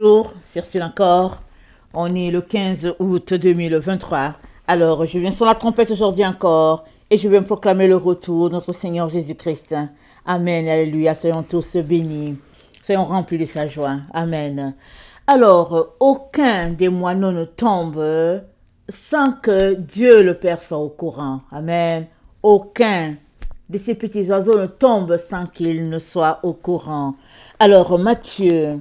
Bonjour, Cyril encore. On est le 15 août 2023. Alors, je viens sur la trompette aujourd'hui encore et je viens proclamer le retour de notre Seigneur Jésus-Christ. Amen, alléluia. Soyons tous bénis. Soyons remplis de sa joie. Amen. Alors, aucun des moineaux ne tombe sans que Dieu le Père soit au courant. Amen. Aucun de ces petits oiseaux ne tombe sans qu'il ne soit au courant. Alors, Matthieu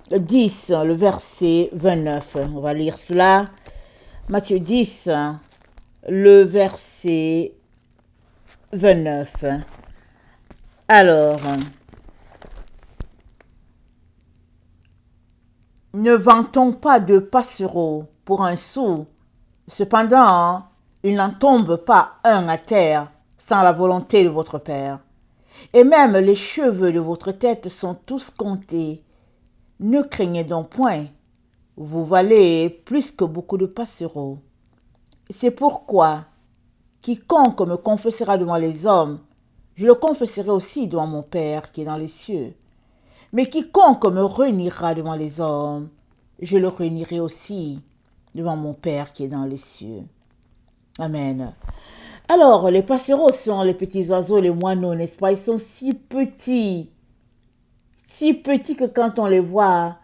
10, le verset 29. On va lire cela. Matthieu 10, le verset 29. Alors, ne vantons pas de passereaux pour un sou. Cependant, il n'en tombe pas un à terre sans la volonté de votre Père. Et même les cheveux de votre tête sont tous comptés. Ne craignez donc point, vous valez plus que beaucoup de passereaux. C'est pourquoi, quiconque me confessera devant les hommes, je le confesserai aussi devant mon Père qui est dans les cieux. Mais quiconque me réunira devant les hommes, je le réunirai aussi devant mon Père qui est dans les cieux. Amen. Alors, les passereaux sont les petits oiseaux, les moineaux, n'est-ce pas? Ils sont si petits que quand on les voit,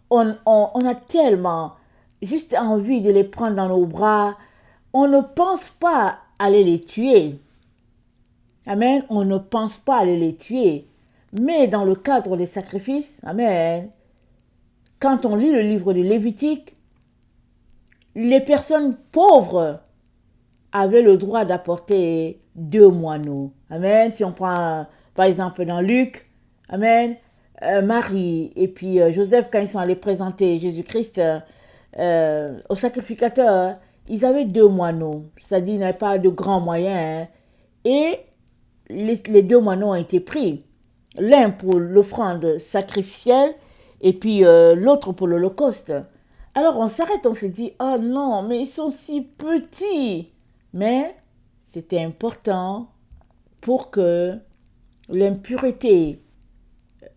on a tellement juste envie de les prendre dans nos bras. On ne pense pas aller les tuer. Amen. On ne pense pas aller les tuer. Mais dans le cadre des sacrifices, amen, quand on lit le livre de Lévitique, les personnes pauvres avaient le droit d'apporter 2 moineaux. Amen. Si on prend, par exemple, dans Luc, amen, Marie et puis Joseph, quand ils sont allés présenter Jésus-Christ au sacrificateur, ils avaient 2 moineaux. C'est-à-dire qu'ils n'avaient pas de grands moyens. Hein. Et les 2 moineaux ont été pris. L'un pour l'offrande sacrificielle et puis l'autre pour l'Holocauste. Alors on s'arrête, on se dit, oh non, mais ils sont si petits. Mais c'était important pour que l'impureté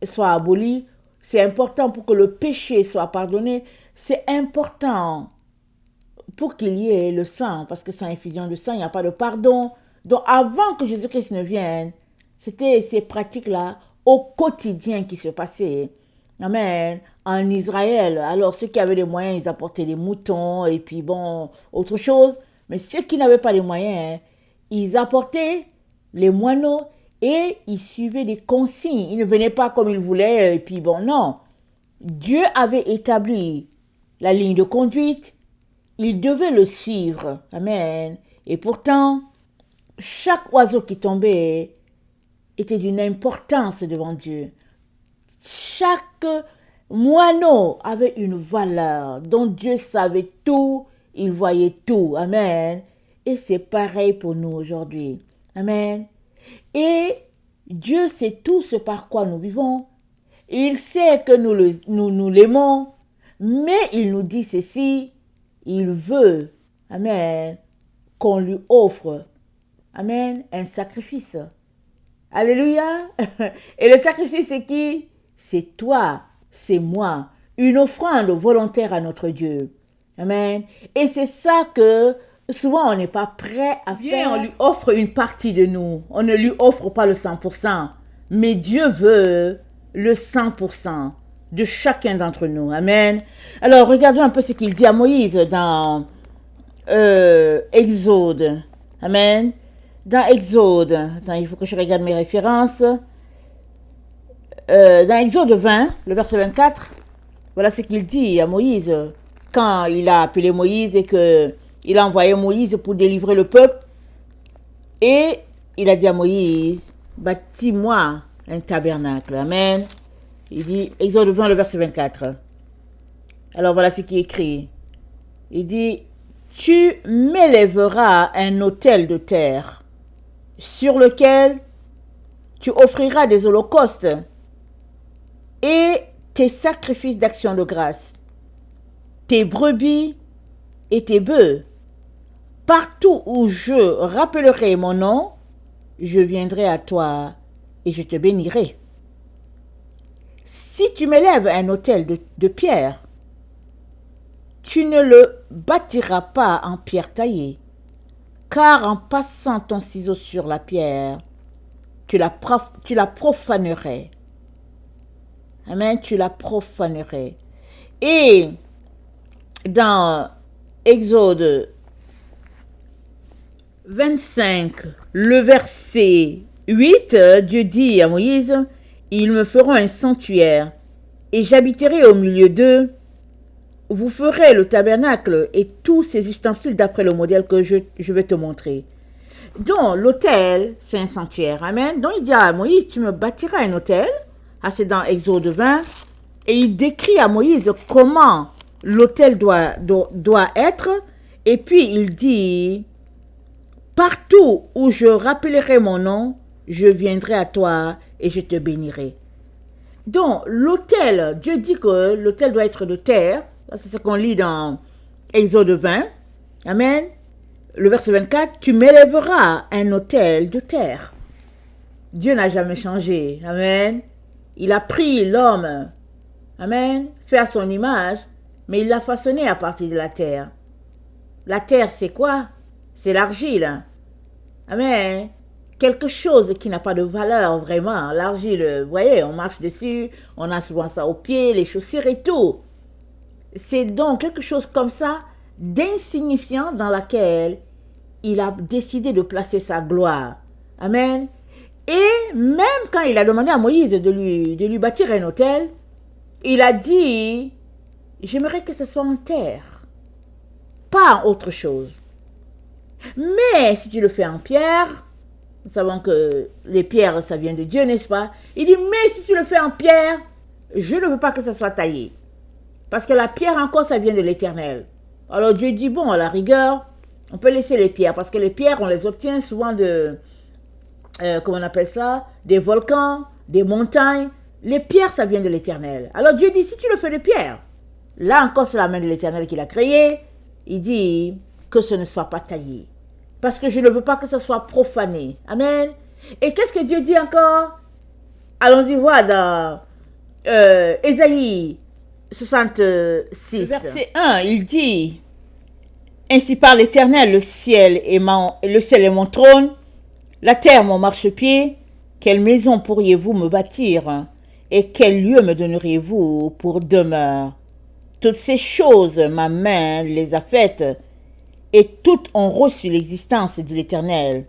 soit abolie. C'est important pour que le péché soit pardonné. C'est important pour qu'il y ait le sang, parce que sans infusion de sang, il n'y a pas de pardon. Donc avant que Jésus-Christ ne vienne, c'était ces pratiques-là au quotidien qui se passaient. Amen. En Israël, alors ceux qui avaient les moyens, ils apportaient des moutons et puis bon, autre chose. Mais ceux qui n'avaient pas les moyens, ils apportaient les moineaux et ils suivaient des consignes. Ils ne venaient pas comme ils voulaient et puis bon, non. Dieu avait établi la ligne de conduite. Ils devaient le suivre. Amen. Et pourtant, chaque oiseau qui tombait était d'une importance devant Dieu. Chaque moineau avait une valeur dont Dieu savait tout, il voyait tout. Amen. Et c'est pareil pour nous aujourd'hui. Amen. Et Dieu sait tout ce par quoi nous vivons. Il sait que nous l'aimons, mais il nous dit ceci, il veut, amen, qu'on lui offre, amen, un sacrifice. Alléluia. Et le sacrifice, c'est qui? C'est toi, c'est moi. Une offrande volontaire à notre Dieu. Amen. Et c'est ça que souvent on n'est pas prêt à faire. On lui offre une partie de nous. On ne lui offre pas le 100%. Mais Dieu veut le 100% de chacun d'entre nous. Amen. Alors regardons un peu ce qu'il dit à Moïse dans Exode. Amen. Dans Exode, attends, il faut que je regarde mes références. Dans Exode 20, le verset 24, voilà ce qu'il dit à Moïse quand il a appelé Moïse et qu'il a envoyé Moïse pour délivrer le peuple. Et il a dit à Moïse, bâtis-moi un tabernacle. Amen. Il dit, Exode 20, le verset 24. Alors voilà ce qui est écrit. Il dit, tu m'élèveras un autel de terre sur lequel tu offriras des holocaustes et tes sacrifices d'action de grâce, tes brebis et tes bœufs. Partout où je rappellerai mon nom, je viendrai à toi et je te bénirai. si tu m'élèves un autel de pierre, tu ne le bâtiras pas en pierre taillée, car en passant ton ciseau sur la pierre, tu la profanerais. Amen, tu la profanerais. Et dans Exode 25, le verset 8, Dieu dit à Moïse, « Ils me feront un sanctuaire, et j'habiterai au milieu d'eux. Vous ferez le tabernacle et tous ses ustensiles d'après le modèle que je vais te montrer. » Donc, l'autel, c'est un sanctuaire. Amen. Donc, il dit à Moïse, tu me bâtiras un autel. Ah, c'est dans Exode 20. Et il décrit à Moïse comment l'autel doit être. Et puis, il dit, partout où je rappellerai mon nom, je viendrai à toi et je te bénirai. Donc, l'autel, Dieu dit que l'autel doit être de terre. C'est ce qu'on lit dans Exode 20. Amen. Le verset 24, tu m'élèveras un autel de terre. Dieu n'a jamais changé. Amen. Il a pris l'homme, amen, fait à son image, mais il l'a façonné à partir de la terre. La terre, c'est quoi? C'est l'argile. Amen. Quelque chose qui n'a pas de valeur vraiment. L'argile, vous voyez, on marche dessus, on a souvent ça aux pieds, les chaussures et tout. C'est donc quelque chose comme ça, d'insignifiant, dans laquelle il a décidé de placer sa gloire. Amen. Et même quand il a demandé à Moïse de lui bâtir un autel, il a dit, j'aimerais que ce soit en terre, pas en autre chose. Mais si tu le fais en pierre, nous savons que les pierres, ça vient de Dieu, n'est-ce pas? Il dit, mais si tu le fais en pierre, je ne veux pas que ça soit taillé. Parce que la pierre encore, ça vient de l'Éternel. Alors Dieu dit, bon, à la rigueur, on peut laisser les pierres. Parce que les pierres, on les obtient souvent de, comment on appelle ça? Des volcans, des montagnes. Les pierres, ça vient de l'Éternel. Alors Dieu dit, si tu le fais de pierre, là encore, c'est la main de l'Éternel qui l'a créé. Il dit que ce ne soit pas taillé. Parce que je ne veux pas que ce soit profané. Amen. Et qu'est-ce que Dieu dit encore? Allons-y voir dans Ésaïe 66. Verset 1, il dit, ainsi parle l'Éternel, le ciel est mon trône, la terre mon marchepied. Quelle maison pourriez-vous me bâtir et quel lieu me donneriez-vous pour demeure? Toutes ces choses, ma main les a faites et toutes ont reçu l'existence de l'Éternel.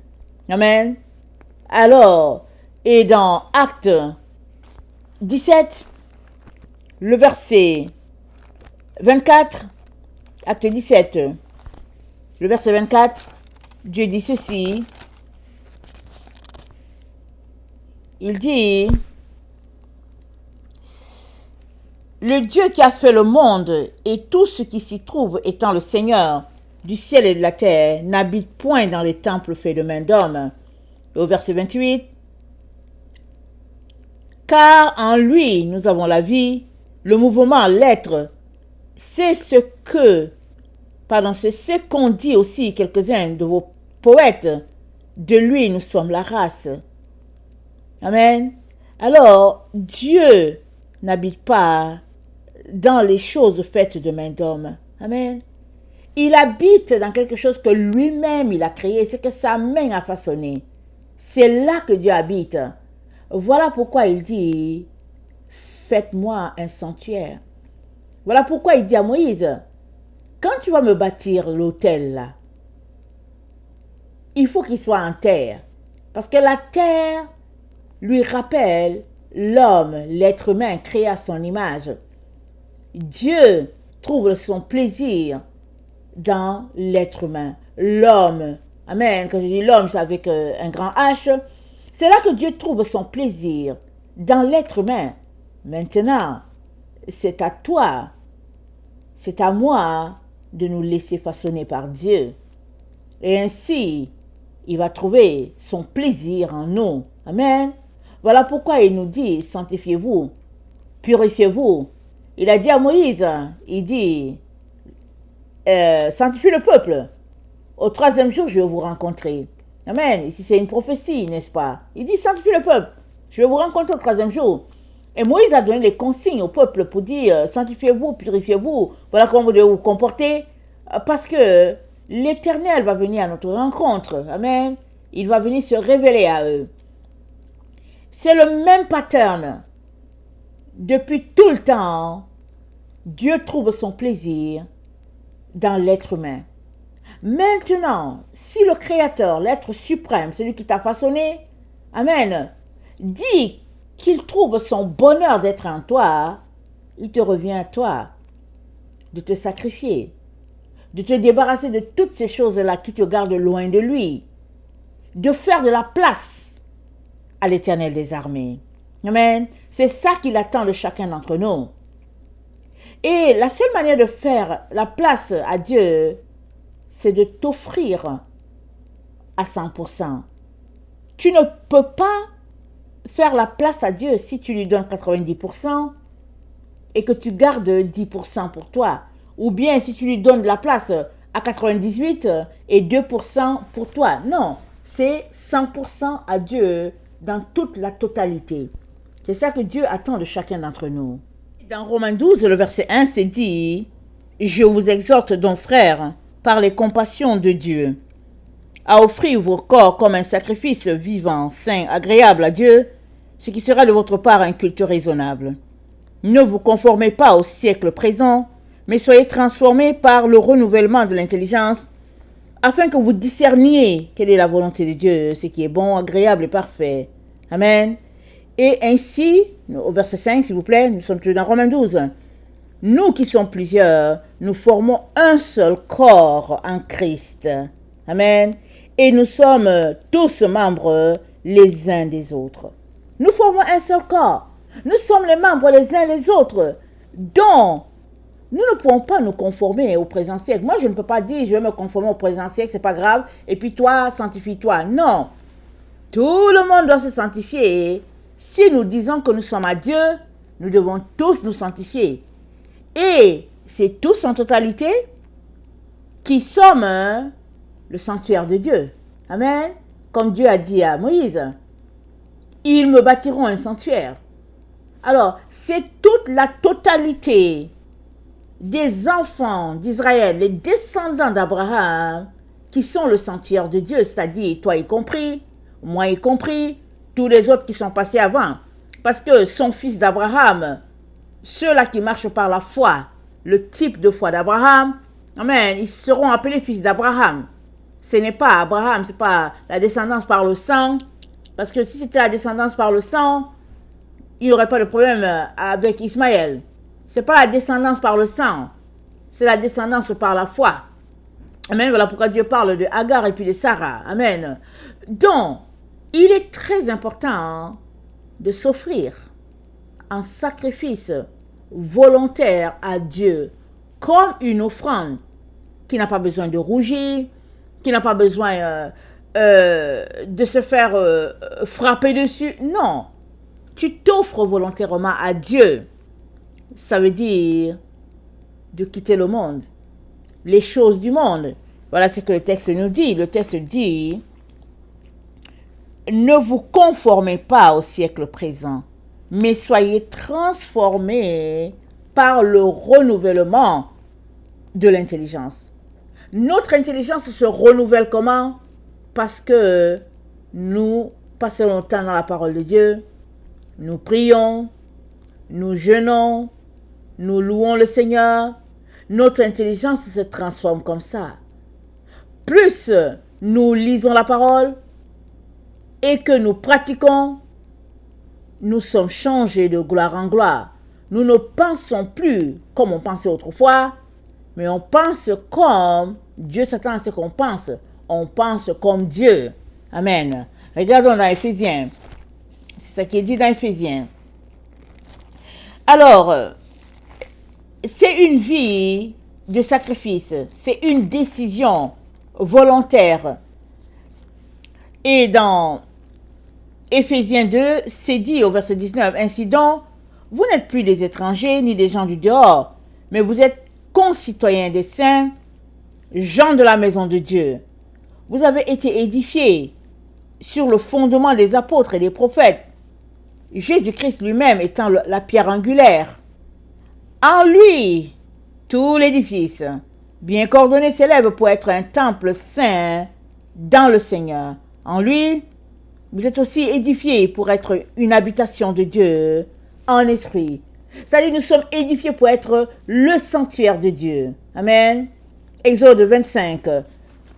Amen. Alors, et dans Actes 17, le verset 24, Acte 17, le verset 24, Dieu dit ceci. Il dit, le Dieu qui a fait le monde et tout ce qui s'y trouve étant le Seigneur du ciel et de la terre, n'habite point dans les temples faits de main d'homme. Au verset 28, car en lui nous avons la vie, le mouvement, l'être. C'est ce qu'ont dit aussi quelques-uns de vos poètes. De lui nous sommes la race. Amen. Alors, Dieu n'habite pas dans les choses faites de main d'homme. Amen. Il habite dans quelque chose que lui-même il a créé, ce que sa main a façonné. C'est là que Dieu habite. Voilà pourquoi il dit, faites-moi un sanctuaire. Voilà pourquoi il dit à Moïse, quand tu vas me bâtir l'autel là, il faut qu'il soit en terre. Parce que la terre lui rappelle l'homme, l'être humain créé à son image. Dieu trouve son plaisir dans l'être humain. L'homme, amen, quand je dis l'homme, c'est avec un grand H. C'est là que Dieu trouve son plaisir dans l'être humain. Maintenant, c'est à toi, c'est à moi de nous laisser façonner par Dieu. Et ainsi, il va trouver son plaisir en nous. Amen. Voilà pourquoi il nous dit, sanctifiez-vous, purifiez-vous. Il a dit à Moïse, il dit, sanctifiez le peuple. Au troisième jour, je vais vous rencontrer. Amen. Ici, c'est une prophétie, n'est-ce pas? Il dit, sanctifiez le peuple. Je vais vous rencontrer au troisième jour. Et Moïse a donné des consignes au peuple pour dire sanctifiez-vous, purifiez-vous, voilà comment vous devez vous comporter, parce que l'Éternel va venir à notre rencontre. Amen. Il va venir se révéler à eux. C'est le même pattern. Depuis tout le temps, Dieu trouve son plaisir dans l'être humain. Maintenant, si le Créateur, l'être suprême, celui qui t'a façonné, Amen, dit qu'il trouve son bonheur d'être en toi, il te revient à toi de te sacrifier, de te débarrasser de toutes ces choses-là qui te gardent loin de lui, de faire de la place à l'Éternel des armées. Amen. C'est ça qu'il attend de chacun d'entre nous. Et la seule manière de faire la place à Dieu, c'est de t'offrir à 100%. Tu ne peux pas faire la place à Dieu si tu lui donnes 90% et que tu gardes 10% pour toi. Ou bien si tu lui donnes de la place à 98% et 2% pour toi. Non, c'est 100% à Dieu dans toute la totalité. C'est ça que Dieu attend de chacun d'entre nous. Dans Romains 12, le verset 1, c'est dit « Je vous exhorte donc, frères, par les compassions de Dieu, à offrir vos corps comme un sacrifice vivant, saint, agréable à Dieu, ce qui sera de votre part un culte raisonnable. Ne vous conformez pas au siècle présent, mais soyez transformés par le renouvellement de l'intelligence, afin que vous discerniez quelle est la volonté de Dieu, ce qui est bon, agréable et parfait. » Amen. Et ainsi, au verset 5, s'il vous plaît, nous sommes toujours dans Romains 12. Nous qui sommes plusieurs, nous formons un seul corps en Christ. Amen. Et nous sommes tous membres les uns des autres. Nous formons un seul corps. Nous sommes les membres les uns les autres. Donc, nous ne pouvons pas nous conformer au présent siècle. Moi, je ne peux pas dire, je vais me conformer au présent siècle, c'est pas grave. Et puis toi, sanctifie-toi. Non. Tout le monde doit se sanctifier. Si nous disons que nous sommes à Dieu, nous devons tous nous sanctifier. Et c'est tous en totalité qui sommes le sanctuaire de Dieu. Amen. Comme Dieu a dit à Moïse, ils me bâtiront un sanctuaire. Alors, c'est toute la totalité des enfants d'Israël, les descendants d'Abraham, qui sont le sanctuaire de Dieu, c'est-à-dire toi y compris, moi y compris, tous les autres qui sont passés avant. Parce que son fils d'Abraham, ceux-là qui marchent par la foi, le type de foi d'Abraham, amen, ils seront appelés fils d'Abraham. Ce n'est pas Abraham, ce n'est pas la descendance par le sang. Parce que si c'était la descendance par le sang, il n'y aurait pas de problème avec Ismaël. Ce n'est pas la descendance par le sang, c'est la descendance par la foi. Amen. Voilà pourquoi Dieu parle de Agar et puis de Sarah. Amen. Donc, il est très important de s'offrir en sacrifice volontaire à Dieu comme une offrande qui n'a pas besoin de rougir, qui n'a pas besoin de se faire frapper dessus. Non, tu t'offres volontairement à Dieu. Ça veut dire de quitter le monde, les choses du monde. Voilà ce que le texte nous dit. Le texte dit, ne vous conformez pas au siècle présent, mais soyez transformés par le renouvellement de l'intelligence. Notre intelligence se renouvelle comment? Parce que nous passons notre temps dans la parole de Dieu, nous prions, nous jeûnons, nous louons le Seigneur. Notre intelligence se transforme comme ça. Plus nous lisons la parole et que nous pratiquons, nous sommes changés de gloire en gloire. Nous ne pensons plus comme on pensait autrefois, mais on pense comme Dieu s'attend à ce qu'on pense. On pense comme Dieu. Amen. Regardons dans Éphésiens. C'est ce qui est dit dans Éphésiens. Alors, c'est une vie de sacrifice. C'est une décision volontaire. Et dans Éphésiens 2, c'est dit au verset 19, « Ainsi donc, vous n'êtes plus des étrangers ni des gens du dehors, mais vous êtes concitoyens des saints, gens de la maison de Dieu. Vous avez été édifiés sur le fondement des apôtres et des prophètes, Jésus-Christ lui-même étant la pierre angulaire. En lui, tout l'édifice, bien coordonné, s'élève pour être un temple saint dans le Seigneur. En lui, vous êtes aussi édifiés pour être une habitation de Dieu en esprit. C'est-à-dire, nous sommes édifiés pour être le sanctuaire de Dieu. Amen. Exode 25,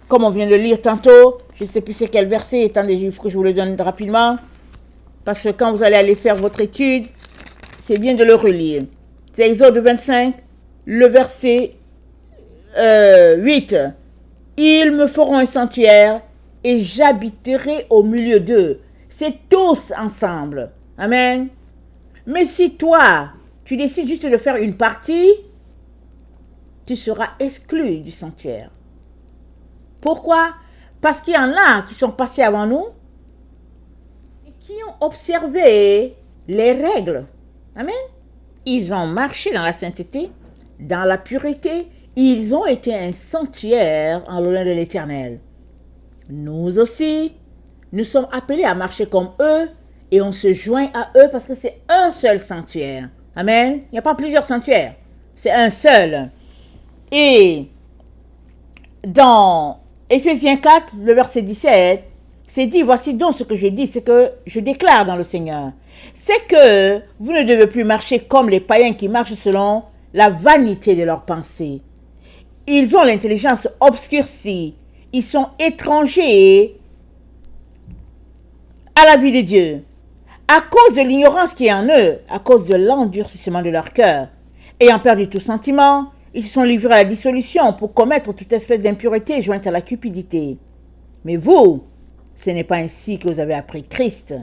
comme on vient de lire tantôt, je ne sais plus c'est quel verset, attendez, il faut que je vous le donne rapidement, parce que quand vous allez aller faire votre étude, c'est bien de le relire. C'est Exode 25, le verset 8. Ils me feront un sanctuaire et j'habiterai au milieu d'eux. C'est tous ensemble. Amen. Mais si toi, tu décides juste de faire une partie, tu seras exclu du sanctuaire. Pourquoi? Parce qu'il y en a qui sont passés avant nous et qui ont observé les règles. Amen. Ils ont marché dans la sainteté, dans la pureté. Ils ont été un sanctuaire en l'honneur de l'Éternel. Nous aussi, nous sommes appelés à marcher comme eux et on se joint à eux parce que c'est un seul sanctuaire. Amen. Il n'y a pas plusieurs sanctuaires. C'est un seul. Et dans Éphésiens 4, le verset 17, c'est dit, voici donc ce que je dis, c'est que je déclare dans le Seigneur. C'est que vous ne devez plus marcher comme les païens qui marchent selon la vanité de leurs pensées. Ils ont l'intelligence obscurcie. Ils sont étrangers à la vie de Dieu. À cause de l'ignorance qui est en eux, à cause de l'endurcissement de leur cœur, ayant perdu tout sentiment, ils se sont livrés à la dissolution pour commettre toute espèce d'impureté jointe à la cupidité. Mais vous, ce n'est pas ainsi que vous avez appris Christ.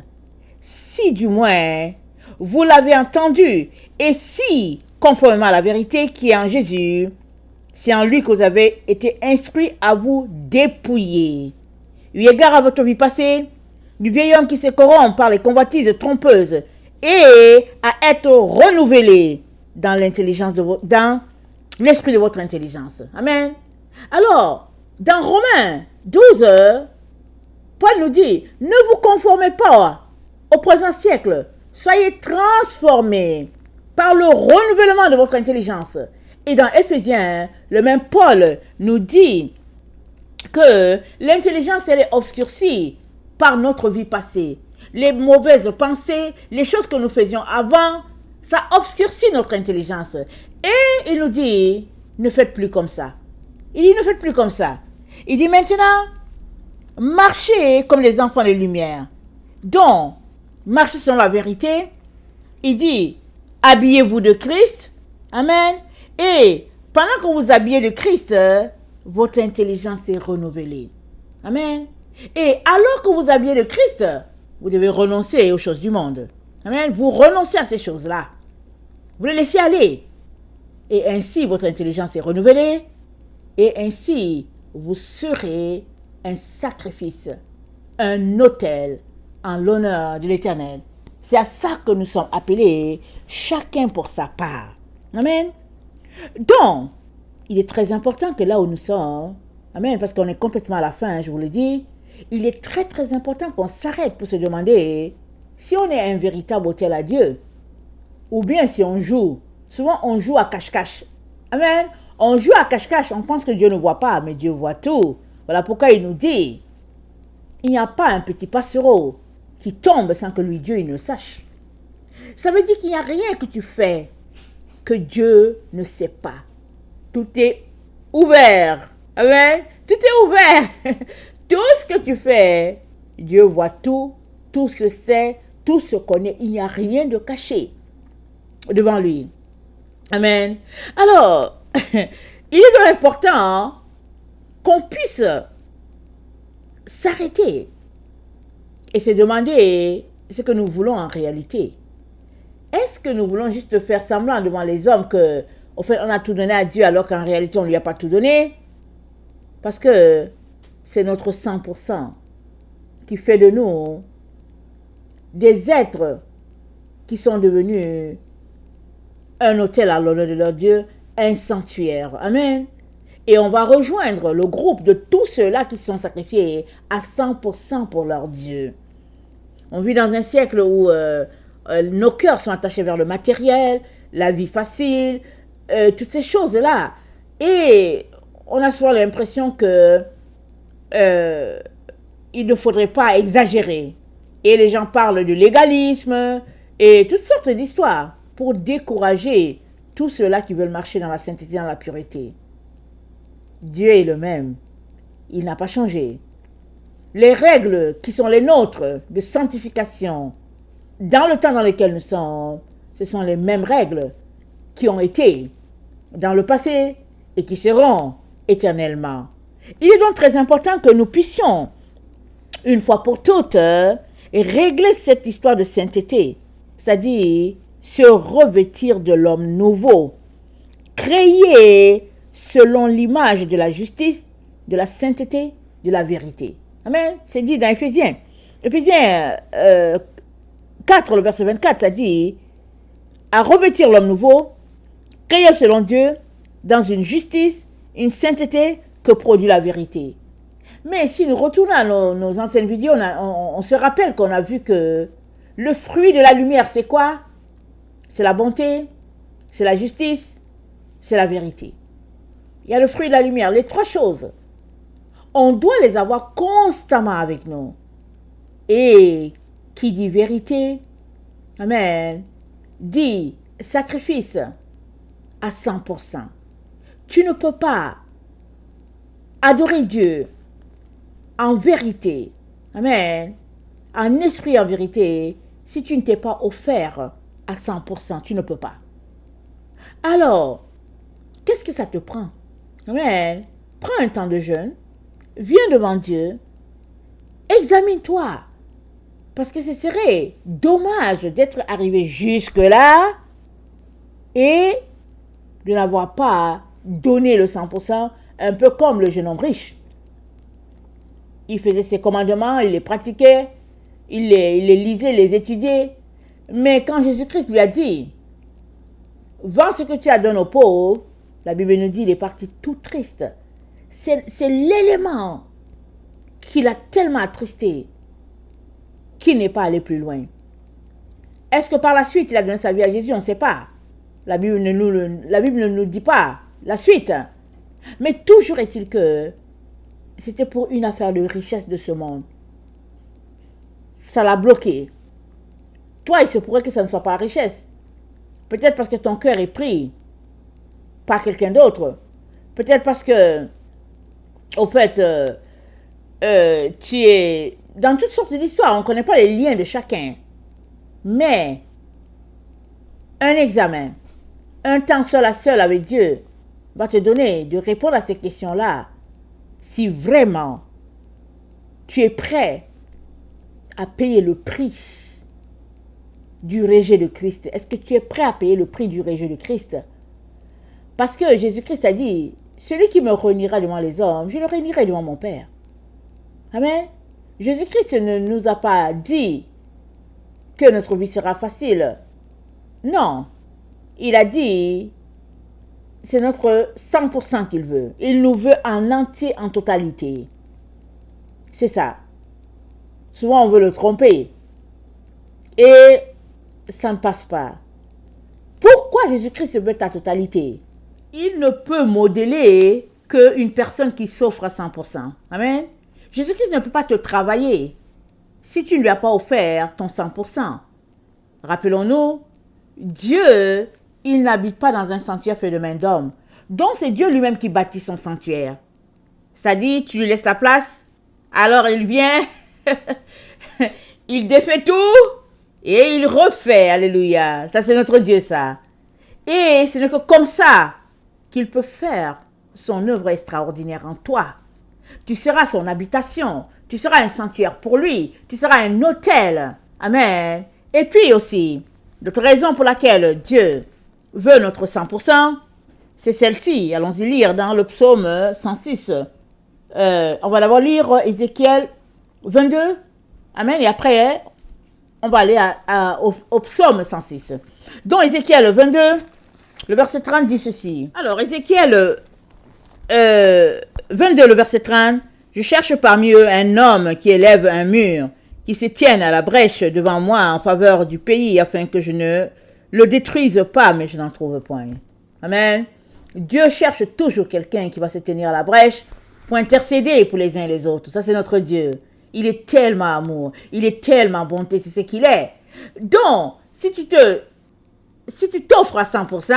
Si du moins, vous l'avez entendu, et si, conformément à la vérité qui est en Jésus, c'est en lui que vous avez été instruits à vous dépouiller. Eu égard à votre vie passée, du vieil homme qui se corrompt par les convoitises trompeuses, et à être renouvelé dans l'intelligence dans l'esprit de votre intelligence. Amen. Alors, dans Romains 12, Paul nous dit, ne vous conformez pas au présent siècle, soyez transformés par le renouvellement de votre intelligence. Et dans Éphésiens, le même Paul nous dit que l'intelligence, elle est obscurcie par notre vie passée. Les mauvaises pensées, les choses que nous faisions avant, ça obscurcit notre intelligence. Et il nous dit, ne faites plus comme ça. Il dit, ne faites plus comme ça. Il dit maintenant, marchez comme les enfants de lumière. Donc, marchez selon la vérité. Il dit, habillez-vous de Christ. Amen. Et pendant que vous habillez de Christ, votre intelligence est renouvelée. Amen. Et alors que vous habillez de Christ, vous devez renoncer aux choses du monde. Amen. Vous renoncez à ces choses-là. Vous les laissez aller. Et ainsi, votre intelligence est renouvelée. Et ainsi, vous serez un sacrifice, un autel en l'honneur de l'Éternel. C'est à ça que nous sommes appelés, chacun pour sa part. Amen. Donc, il est très important que là où nous sommes, amen, parce qu'on est complètement à la fin, je vous le dis, il est très très important qu'on s'arrête pour se demander si on est un véritable autel à Dieu, ou bien si on joue. Souvent, on joue à cache-cache. Amen. On joue à cache-cache, on pense que Dieu ne voit pas, mais Dieu voit tout. Voilà pourquoi il nous dit, il n'y a pas un petit passereau qui tombe sans que lui, Dieu, il ne sache. Ça veut dire qu'il n'y a rien que tu fais que Dieu ne sait pas. Tout est ouvert. Amen. Tout est ouvert. Tout ce que tu fais, Dieu voit tout, tout se sait, tout se connaît. Il n'y a rien de caché devant lui. Amen. Alors, il est donc important qu'on puisse s'arrêter et se demander ce que nous voulons en réalité. Est-ce que nous voulons juste faire semblant devant les hommes que, au fait, on a tout donné à Dieu alors qu'en réalité, on ne lui a pas tout donné? Parce que c'est notre 100% qui fait de nous des êtres qui sont devenus un autel à l'honneur de leur Dieu, un sanctuaire. Amen. Et on va rejoindre le groupe de tous ceux-là qui sont sacrifiés à 100% pour leur Dieu. On vit dans un siècle où Nos cœurs sont attachés vers le matériel, la vie facile, toutes ces choses-là. Et on a souvent l'impression que il ne faudrait pas exagérer. Et les gens parlent du légalisme et toutes sortes d'histoires pour décourager tous ceux-là qui veulent marcher dans la sainteté, dans la pureté. Dieu est le même. Il n'a pas changé. Les règles qui sont les nôtres de sanctification, dans le temps dans lequel nous sommes, ce sont les mêmes règles qui ont été dans le passé et qui seront éternellement. Il est donc très important que nous puissions, une fois pour toutes, régler cette histoire de sainteté, c'est-à-dire se revêtir de l'homme nouveau, créé selon l'image de la justice, de la sainteté, de la vérité. Amen. C'est dit dans Éphésiens. Éphésiens 4, le verset 24, ça dit à revêtir l'homme nouveau, créé selon Dieu, dans une justice, une sainteté que produit la vérité. Mais si nous retournons à nos anciennes vidéos, on se rappelle qu'on a vu que le fruit de la lumière, c'est quoi? C'est la bonté, c'est la justice, c'est la vérité. Il y a le fruit de la lumière, les trois choses. On doit les avoir constamment avec nous. Et qui dit vérité, amen, dit sacrifice à 100%. Tu ne peux pas adorer Dieu en vérité, amen, en esprit en vérité, si tu ne t'es pas offert à 100%, tu ne peux pas. Alors, qu'est-ce que ça te prend? Amen. Prends un temps de jeûne, viens devant Dieu, examine-toi, parce que ce serait dommage d'être arrivé jusque-là et de n'avoir pas donné le 100%, un peu comme le jeune homme riche. Il faisait ses commandements, il les pratiquait, il les lisait, les étudiait. Mais quand Jésus-Christ lui a dit, vends ce que tu as donné aux pauvres, la Bible nous dit, il est parti tout triste. C'est l'élément qui l'a tellement attristé qu'il n'est pas allé plus loin. Est-ce que par la suite, il a donné sa vie à Jésus? On ne sait pas. La Bible ne nous dit pas la suite. Mais toujours est-il que c'était pour une affaire de richesse de ce monde. Ça l'a bloqué. Toi, il se pourrait que ça ne soit pas la richesse. Peut-être parce que ton cœur est pris par quelqu'un d'autre. Peut-être parce que, au fait, tu es dans toutes sortes d'histoires. On ne connaît pas les liens de chacun. Mais, un examen, un temps seul à seul avec Dieu va te donner de répondre à ces questions-là. Si vraiment tu es prêt à payer le prix du rejet de Christ. Est-ce que tu es prêt à payer le prix du rejet de Christ? Parce que Jésus-Christ a dit, celui qui me réunira devant les hommes, je le réunirai devant mon Père. Amen. Jésus-Christ ne nous a pas dit que notre vie sera facile. Non. Il a dit, c'est notre 100% qu'il veut. Il nous veut en entier, en totalité. C'est ça. Souvent, on veut le tromper. Et ça ne passe pas. Pourquoi Jésus-Christ veut ta totalité? Il ne peut modeler qu'une personne qui s'offre à 100%. Amen. Jésus-Christ ne peut pas te travailler si tu ne lui as pas offert ton 100%. Rappelons-nous, Dieu, il n'habite pas dans un sanctuaire fait de main d'homme. Donc, c'est Dieu lui-même qui bâtit son sanctuaire. C'est-à-dire, tu lui laisses la place, alors il vient, il défait tout et il refait. Alléluia. Ça, c'est notre Dieu, ça. Et ce n'est que comme ça qu'il peut faire son œuvre extraordinaire en toi. Tu seras son habitation. Tu seras un sanctuaire pour lui. Tu seras un autel. Amen. Et puis aussi, l'autre raison pour laquelle Dieu veut notre 100%, c'est celle-ci. Allons-y lire dans le psaume 106. On va d'abord lire Ézéchiel 22. Amen. Et après, on va aller au psaume 106. Donc, Ézéchiel 22, le verset 30 dit ceci. Alors, Ézéchiel 22, le verset 30. Je cherche parmi eux un homme qui élève un mur, qui se tienne à la brèche devant moi en faveur du pays afin que je ne le détruise pas, mais je n'en trouve point. Amen. Dieu cherche toujours quelqu'un qui va se tenir à la brèche pour intercéder pour les uns et les autres. Ça, c'est notre Dieu. Il est tellement amour. Il est tellement bonté. C'est ce qu'il est. Donc, si tu t'offres à 100%,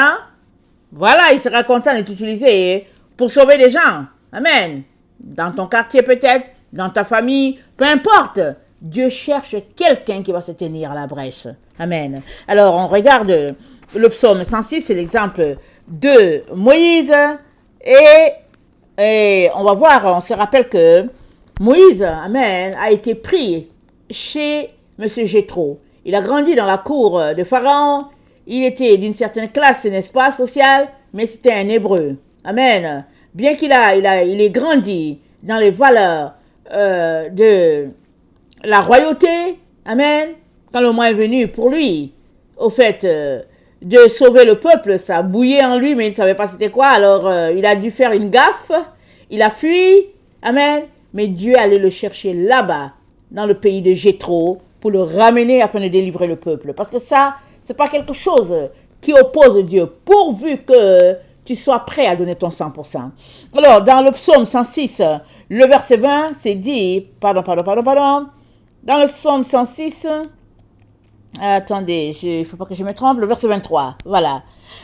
voilà, il sera content de t'utiliser pour sauver des gens. Amen. Dans ton quartier peut-être, dans ta famille, peu importe. Dieu cherche quelqu'un qui va se tenir à la brèche. Amen. Alors, on regarde le psaume 106, c'est l'exemple de Moïse. Et on va voir, on se rappelle que Moïse, amen, a été pris chez M. Jéthro. Il a grandi dans la cour de Pharaon. Il était d'une certaine classe, n'est-ce pas, sociale, mais c'était un Hébreu. Amen. Bien qu'il ait grandi dans les valeurs de la royauté, amen, quand le moment est venu pour lui, au fait de sauver le peuple, ça bouillait en lui, mais il ne savait pas c'était quoi, alors il a dû faire une gaffe, il a fui, amen, mais Dieu allait le chercher là-bas, dans le pays de Jéthro, pour le ramener afin de délivrer le peuple, parce que ça, c'est pas quelque chose qui oppose Dieu, pourvu que tu sois prêt à donner ton 100%. Alors, dans le psaume 106, le verset 20, c'est dit, pardon, dans le psaume 106, attendez, il ne faut pas que je me trompe, le verset 23, voilà.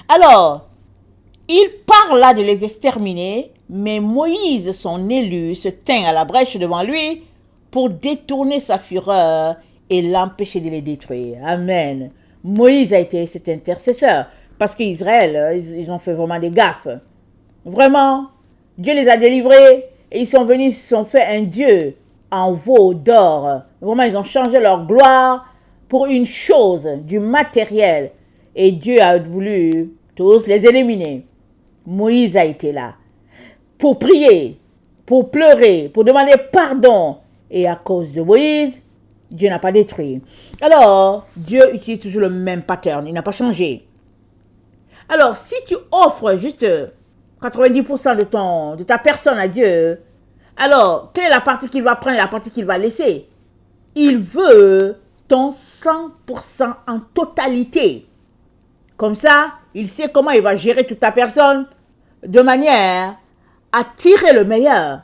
Alors, il parla de les exterminer, mais Moïse, son élu, se tint à la brèche devant lui pour détourner sa fureur et l'empêcher de les détruire. Amen. Moïse a été cet intercesseur, parce qu'Israël, ils ont fait vraiment des gaffes. Vraiment, Dieu les a délivrés et ils sont venus, ils se sont fait un Dieu en veau d'or. Vraiment, ils ont changé leur gloire pour une chose, du matériel. Et Dieu a voulu tous les éliminer. Moïse a été là pour prier, pour pleurer, pour demander pardon. Et à cause de Moïse, Dieu n'a pas détruit. Alors, Dieu utilise toujours le même pattern, il n'a pas changé. Alors, si tu offres juste 90% de ta personne à Dieu, alors, quelle est la partie qu'il va prendre et la partie qu'il va laisser? Il veut ton 100% en totalité. Comme ça, il sait comment il va gérer toute ta personne de manière à tirer le meilleur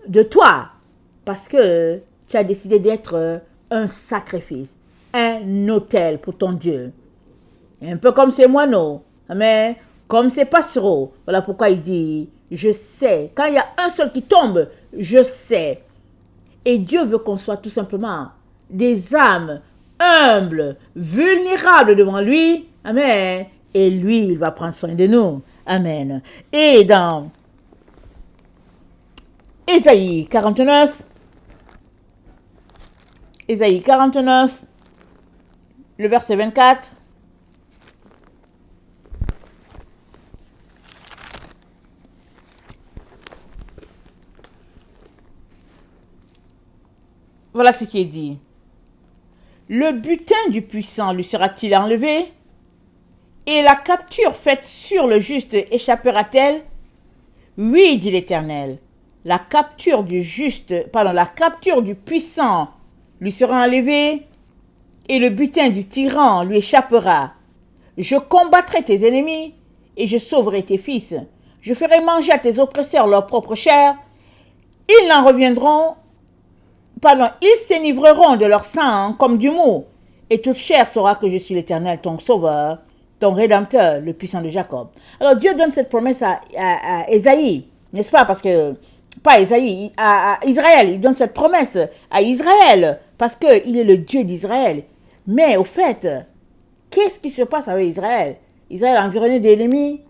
de toi. Parce que tu as décidé d'être un sacrifice, un autel pour ton Dieu. Un peu comme ces moineaux, mais comme ces passereaux. Voilà pourquoi il dit, je sais. Quand il y a un seul qui tombe, je sais. Et Dieu veut qu'on soit tout simplement des âmes humbles, vulnérables devant lui. Amen. Et lui, il va prendre soin de nous. Amen. Et dans Ésaïe 49, le verset 24. Voilà ce qui est dit. Le butin du puissant lui sera-t-il enlevé? Et la capture faite sur le juste échappera-t-elle? Oui, dit l'Éternel. La capture du puissant lui sera enlevée, et le butin du tyran lui échappera. Je combattrai tes ennemis, et je sauverai tes fils. Je ferai manger à tes oppresseurs leur propre chair. Ils s'enivreront de leur sang comme du mou, et toute chair saura que je suis l'Éternel, ton sauveur, ton rédempteur, le puissant de Jacob. Alors Dieu donne cette promesse à Ésaïe, n'est-ce pas? Parce que, pas Ésaïe, à Israël, il donne cette promesse à Israël, parce qu'il est le Dieu d'Israël. Mais au fait, qu'est-ce qui se passe avec Israël? Israël est environné d'ennemis.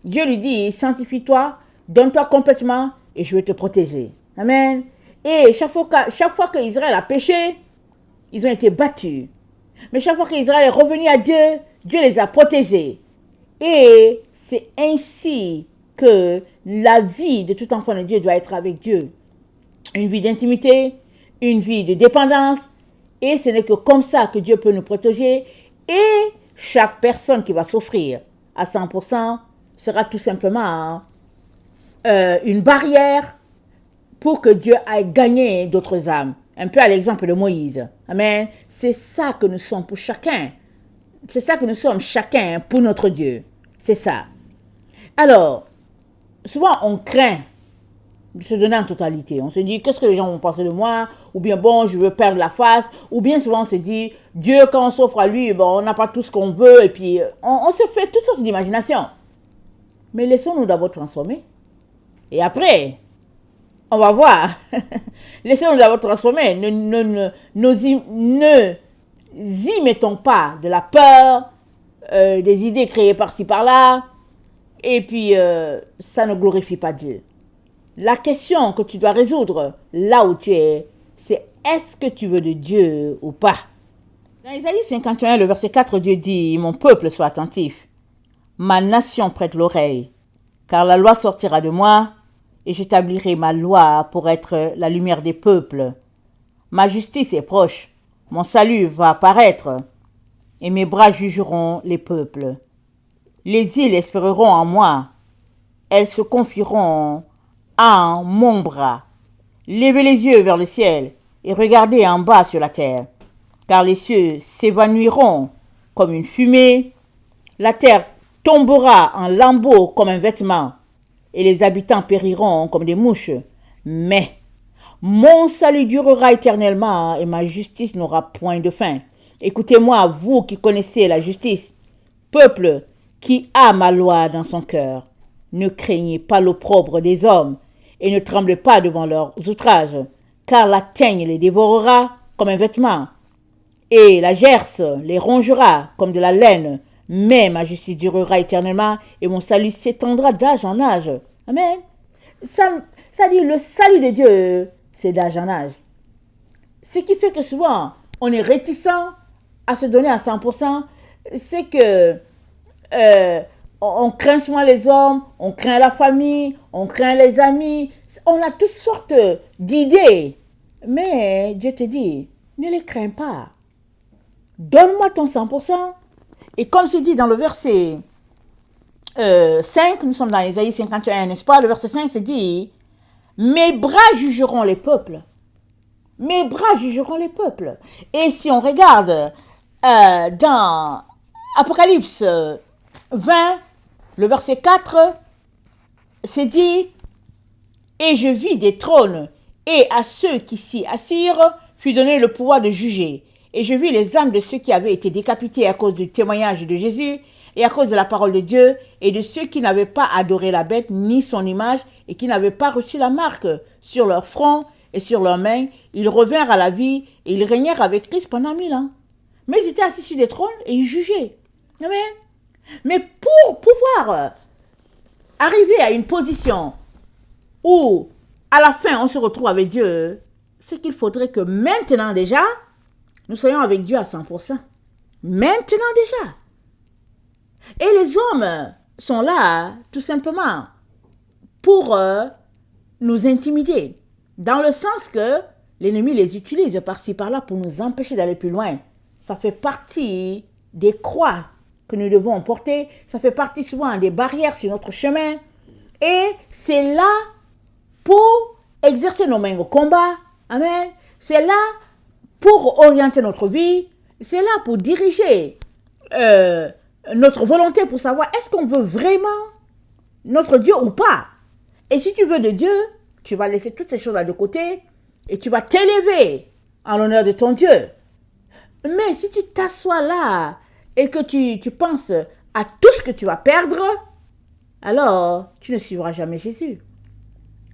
Dieu lui dit, sanctifie-toi, donne-toi complètement, et je vais te protéger. Amen. Et chaque fois qu'Israël a péché, ils ont été battus. Mais chaque fois qu'Israël est revenu à Dieu, Dieu les a protégés. Et c'est ainsi que la vie de tout enfant de Dieu doit être avec Dieu. Une vie d'intimité, une vie de dépendance. Et ce n'est que comme ça que Dieu peut nous protéger. Et chaque personne qui va souffrir à 100% sera tout simplement une barrière pour que Dieu aille gagner d'autres âmes. Un peu à l'exemple de Moïse. Amen. C'est ça que nous sommes pour chacun. C'est ça que nous sommes chacun pour notre Dieu. C'est ça. Alors, souvent on craint de se donner en totalité. On se dit, qu'est-ce que les gens vont penser de moi? Ou bien, bon, je veux perdre la face. Ou bien souvent on se dit, Dieu, quand on s'offre à lui, bon, on n'a pas tout ce qu'on veut. Et puis, on se fait toutes sortes d'imaginations. Mais laissons-nous d'abord transformer. Et après, on va voir. Laissons-nous d'abord transformer. Ne y mettons pas de la peur, des idées créées par-ci par-là. Et puis, ça ne glorifie pas Dieu. La question que tu dois résoudre là où tu es, c'est est-ce que tu veux de Dieu ou pas? Dans Isaïe 51, le verset 4, Dieu dit, mon peuple soit attentif. Ma nation prête l'oreille, car la loi sortira de moi et j'établirai ma loi pour être la lumière des peuples. Ma justice est proche, mon salut va apparaître et mes bras jugeront les peuples. Les îles espéreront en moi, elles se confieront en mon bras. Levez les yeux vers le ciel et regardez en bas sur la terre, car les cieux s'évanouiront comme une fumée, la terre tombera en lambeaux comme un vêtement, et les habitants périront comme des mouches. Mais mon salut durera éternellement et ma justice n'aura point de fin. Écoutez-moi, vous qui connaissez la justice, peuple qui a ma loi dans son cœur. Ne craignez pas l'opprobre des hommes et ne tremblez pas devant leurs outrages, car la teigne les dévorera comme un vêtement et la gerce les rongera comme de la laine. Mais ma justice durera éternellement et mon salut s'étendra d'âge en âge. Amen. Ça dit le salut de Dieu, c'est d'âge en âge. Ce qui fait que souvent, on est réticent à se donner à 100%, c'est que on craint souvent les hommes, on craint la famille, on craint les amis. On a toutes sortes d'idées. Mais Dieu te dit, ne les crains pas. Donne-moi ton 100%. Et comme c'est dit dans le verset 5, nous sommes dans Isaïe 51, n'est-ce pas? Le verset 5, c'est dit, mes bras jugeront les peuples. Mes bras jugeront les peuples. Et si on regarde dans Apocalypse 20, le verset 4, c'est dit, et je vis des trônes, et à ceux qui s'y assirent fut donné le pouvoir de juger. Et je vis les âmes de ceux qui avaient été décapités à cause du témoignage de Jésus et à cause de la parole de Dieu, et de ceux qui n'avaient pas adoré la bête ni son image et qui n'avaient pas reçu la marque sur leur front et sur leurs mains. Ils revinrent à la vie et ils régnèrent avec Christ pendant 1000 ans. Mais ils étaient assis sur des trônes et ils jugeaient. Amen. Mais pour pouvoir arriver à une position où à la fin on se retrouve avec Dieu, c'est qu'il faudrait que maintenant déjà, nous soyons avec Dieu à 100%. Maintenant déjà. Et les hommes sont là, tout simplement, pour nous intimider. Dans le sens que l'ennemi les utilise par-ci, par-là pour nous empêcher d'aller plus loin. Ça fait partie des croix que nous devons porter. Ça fait partie souvent des barrières sur notre chemin. Et c'est là pour exercer nos mains au combat. Amen. C'est là pour orienter notre vie, c'est là pour diriger notre volonté, pour savoir est-ce qu'on veut vraiment notre Dieu ou pas. Et si tu veux de Dieu, tu vas laisser toutes ces choses-là de côté et tu vas t'élever en l'honneur de ton Dieu. Mais si tu t'assois là et que tu penses à tout ce que tu vas perdre, alors tu ne suivras jamais Jésus.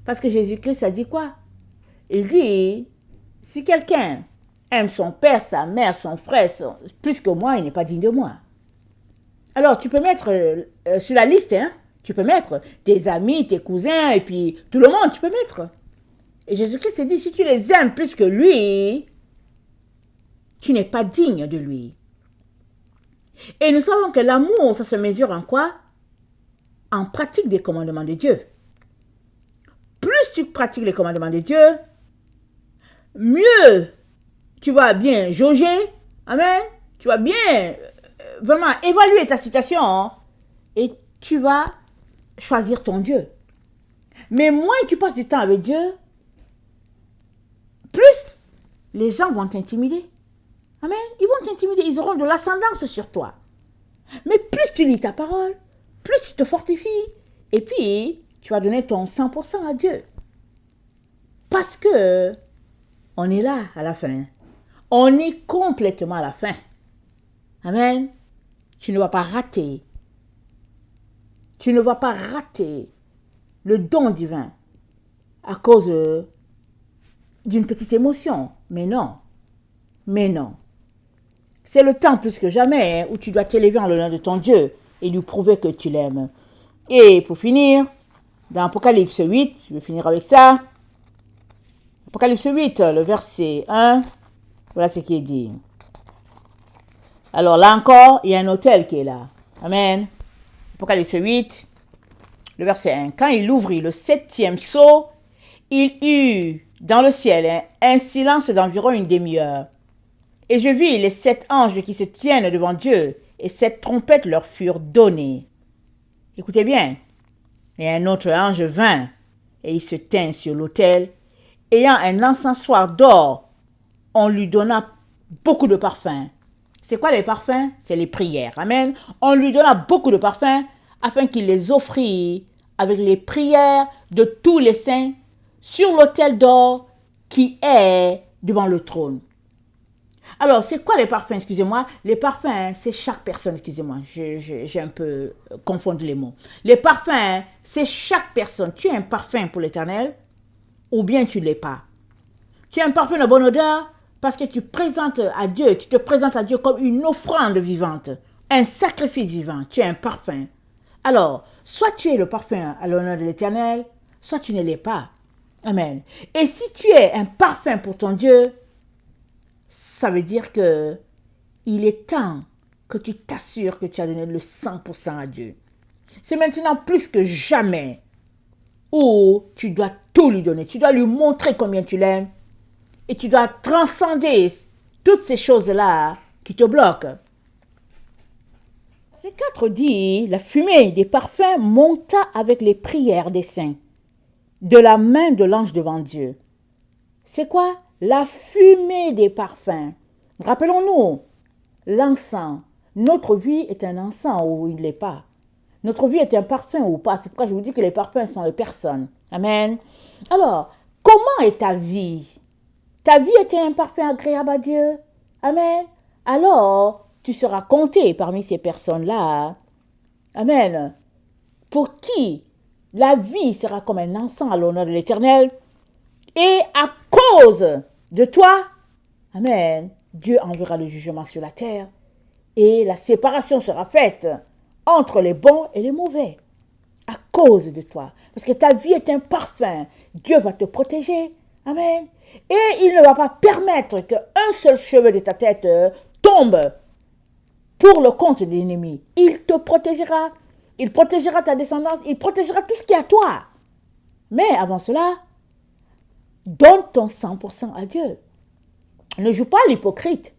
Parce que Jésus-Christ a dit quoi? Il dit, si quelqu'un aime son père, sa mère, son frère, plus que moi, il n'est pas digne de moi. Alors, tu peux mettre sur la liste, tu peux mettre tes amis, tes cousins, et puis tout le monde, tu peux mettre. Et Jésus-Christ dit, si tu les aimes plus que lui, tu n'es pas digne de lui. Et nous savons que l'amour, ça se mesure en quoi? En pratique des commandements de Dieu. Plus tu pratiques les commandements de Dieu, mieux tu vas bien jauger, amen, tu vas bien vraiment évaluer ta situation et tu vas choisir ton Dieu. Mais moins tu passes du temps avec Dieu, plus les gens vont t'intimider. Amen. Ils vont t'intimider, ils auront de l'ascendance sur toi. Mais plus tu lis ta parole, plus tu te fortifies. Et puis, tu vas donner ton 100% à Dieu. Parce que on est là à la fin. On est complètement à la fin. Amen. Tu ne vas pas rater. Tu ne vas pas rater le don divin à cause d'une petite émotion. Mais non. Mais non. C'est le temps plus que jamais où tu dois t'élever en l'honneur de ton Dieu et lui prouver que tu l'aimes. Et pour finir, dans Apocalypse 8, je vais finir avec ça. Apocalypse 8, le verset 1, voilà ce qui est dit. Alors là encore, il y a un autel qui est là. Amen. Apocalypse 8, le verset 1. Quand il ouvrit le 7e sceau, il eut dans le ciel un silence d'environ une demi-heure. Et je vis les 7 anges qui se tiennent devant Dieu, et 7 trompettes leur furent données. Écoutez bien. Et un autre ange vint, et il se tint sur l'autel. Ayant un encensoir d'or, on lui donna beaucoup de parfums. C'est quoi les parfums? C'est les prières. Amen. On lui donna beaucoup de parfums afin qu'il les offrît avec les prières de tous les saints sur l'autel d'or qui est devant le trône. Alors, c'est quoi les parfums? Excusez-moi. Les parfums, c'est chaque personne. Excusez-moi, j'ai un peu confondu les mots. Les parfums, c'est chaque personne. Tu es un parfum pour l'Éternel ou bien tu ne l'es pas. Tu es un parfum de bonne odeur parce que tu présentes à Dieu, tu te présentes à Dieu comme une offrande vivante, un sacrifice vivant. Tu es un parfum. Alors, soit tu es le parfum à l'honneur de l'Éternel, soit tu ne l'es pas. Amen. Et si tu es un parfum pour ton Dieu, ça veut dire que il est temps que tu t'assures que tu as donné le 100% à Dieu. C'est maintenant plus que jamais où tu dois tout lui donner. Tu dois lui montrer combien tu l'aimes et tu dois transcender toutes ces choses-là qui te bloquent. Verset 4 dit, la fumée des parfums monta avec les prières des saints de la main de l'ange devant Dieu. C'est quoi? La fumée des parfums. Rappelons-nous, l'encens. Notre vie est un encens ou il ne l'est pas. Notre vie est un parfum ou pas. C'est pourquoi je vous dis que les parfums sont les personnes. Amen. Alors, comment est ta vie? Ta vie est un parfum agréable à Dieu? Amen. Alors, tu seras compté parmi ces personnes-là. Amen. Pour qui la vie sera comme un encens à l'honneur de l'Éternel. Et à cause de toi, amen, Dieu enverra le jugement sur la terre et la séparation sera faite entre les bons et les mauvais. À cause de toi. Parce que ta vie est un parfum. Dieu va te protéger. Amen. Et il ne va pas permettre qu'un seul cheveu de ta tête tombe pour le compte de l'ennemi. Il te protégera. Il protégera ta descendance. Il protégera tout ce qui est à toi. Mais avant cela, donne ton 100% à Dieu. Ne joue pas l'hypocrite.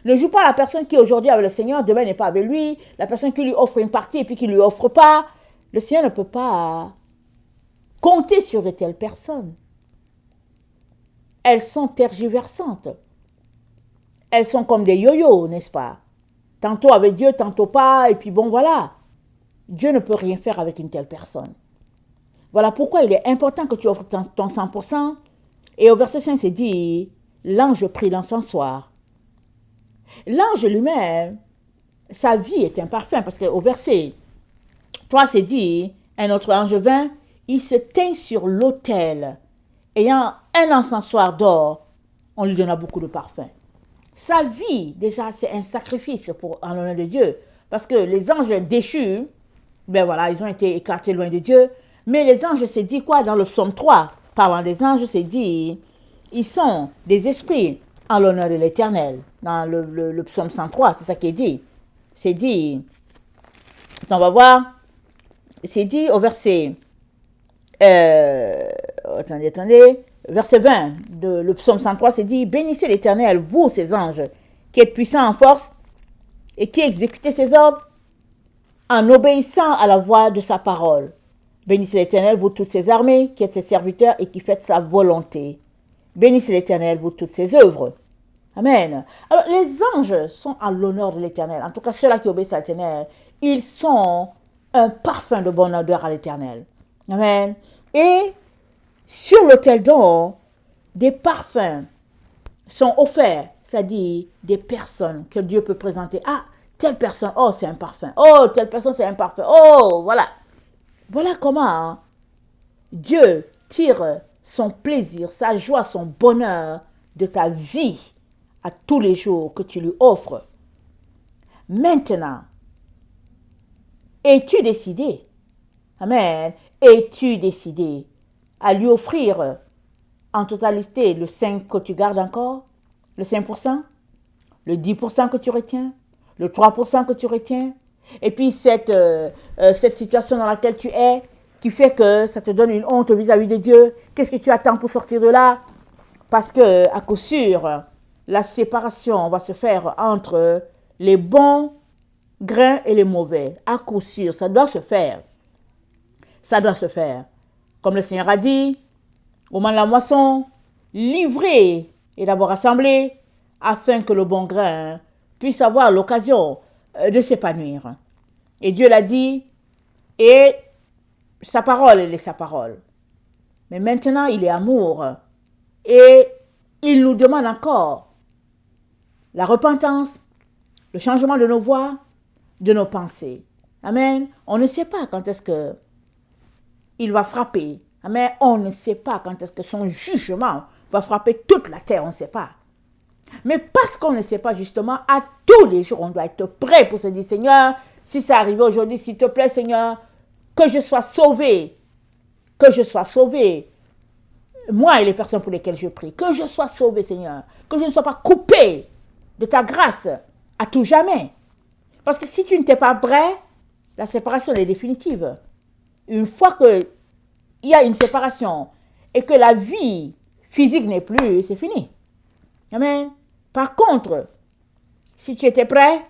Ne joue pas la personne qui aujourd'hui est avec le Seigneur, demain n'est pas avec lui. La personne qui lui offre une partie et puis qui ne lui offre pas. Le Seigneur ne peut pas compter sur de telles personnes. Elles sont tergiversantes. Elles sont comme des yo-yo, n'est-ce pas? Tantôt avec Dieu, tantôt pas, et puis bon voilà. Dieu ne peut rien faire avec une telle personne. Voilà pourquoi il est important que tu offres ton 100%. Et au verset 5, c'est dit, l'ange prit l'encensoir. L'ange lui-même, sa vie est un parfum, parce qu'au verset 3, c'est dit, un autre ange vint, il se tint sur l'autel, ayant un encensoir d'or, on lui donna beaucoup de parfums. Sa vie, déjà, c'est un sacrifice en l'honneur de Dieu, parce que les anges déchus, ben voilà, ils ont été écartés loin de Dieu, mais les anges, c'est dit quoi dans le psaume 3? Parlant des anges, c'est dit, ils sont des esprits en l'honneur de l'Éternel. Dans le psaume 103, c'est ça qui est dit. C'est dit, on va voir, c'est dit au verset, verset 20, le psaume 103, c'est dit, bénissez l'Éternel, vous, ses anges, qui êtes puissants en force et qui exécutez ses ordres en obéissant à la voix de sa parole. Bénissez l'Éternel, vous toutes ses armées, qui êtes ses serviteurs et qui faites sa volonté. Bénissez l'Éternel, vous toutes ses œuvres, Amen. Alors, les anges sont à l'honneur de l'Éternel. En tout cas, ceux-là qui obéissent à l'Éternel, ils sont un parfum de bonne odeur à l'Éternel. Amen. Et sur l'autel d'or, des parfums sont offerts, c'est-à-dire des personnes que Dieu peut présenter. Ah, telle personne, oh, c'est un parfum. Oh, telle personne, c'est un parfum. Oh, voilà. Voilà comment Dieu tire son plaisir, sa joie, son bonheur de ta vie à tous les jours que tu lui offres. Maintenant, es-tu décidé? Amen. Es-tu décidé à lui offrir en totalité le 5 que tu gardes encore? Le 5%? Le 10% que tu retiens? Le 3% que tu retiens? Et puis cette situation dans laquelle tu es, qui fait que ça te donne une honte vis-à-vis de Dieu, qu'est-ce que tu attends pour sortir de là? Parce que, à coup sûr, la séparation va se faire entre les bons grains et les mauvais. À coup sûr, ça doit se faire. Ça doit se faire. Comme le Seigneur a dit, au moment de la moisson, livrez et d'abord rassemblez, afin que le bon grain puisse avoir l'occasion de s'épanouir. Et Dieu l'a dit, et sa parole, elle est sa parole. Mais maintenant, il est amour. Et il nous demande encore la repentance, le changement de nos voies, de nos pensées. Amen. On ne sait pas quand est-ce que il va frapper. Amen. On ne sait pas quand est-ce que son jugement va frapper toute la terre. On ne sait pas. Mais parce qu'on ne sait pas justement, à tous les jours, on doit être prêt pour se dire, Seigneur, si ça arrive aujourd'hui, s'il te plaît, Seigneur, que je sois sauvé. Que je sois sauvé. Moi et les personnes pour lesquelles je prie. Que je sois sauvé, Seigneur. Que je ne sois pas coupé de ta grâce à tout jamais. Parce que si tu ne t'es pas prêt, la séparation est définitive. Une fois qu'il y a une séparation et que la vie physique n'est plus, c'est fini. Amen. Par contre, si tu étais prêt,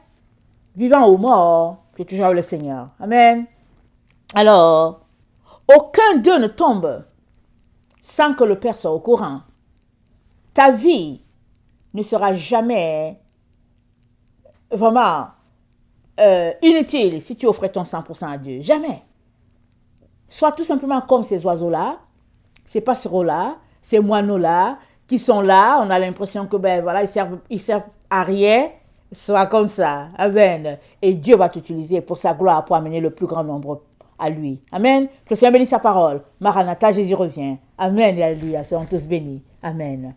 vivant ou mort, tu es toujours le Seigneur. Amen. Alors, aucun d'eux ne tombe sans que le Père soit au courant. Ta vie ne sera jamais vraiment inutile si tu offrais ton 100% à Dieu. Jamais. Sois tout simplement comme ces oiseaux-là, ces passereaux-là, ces moineaux-là, qui sont là, on a l'impression que ben voilà, ils servent à rien. Sois comme ça. Amen. Et Dieu va t'utiliser pour sa gloire, pour amener le plus grand nombre à lui. Amen. Que le Seigneur bénisse sa parole. Maranatha, Jésus revient. Amen et alléluia. Soyons tous bénis. Amen.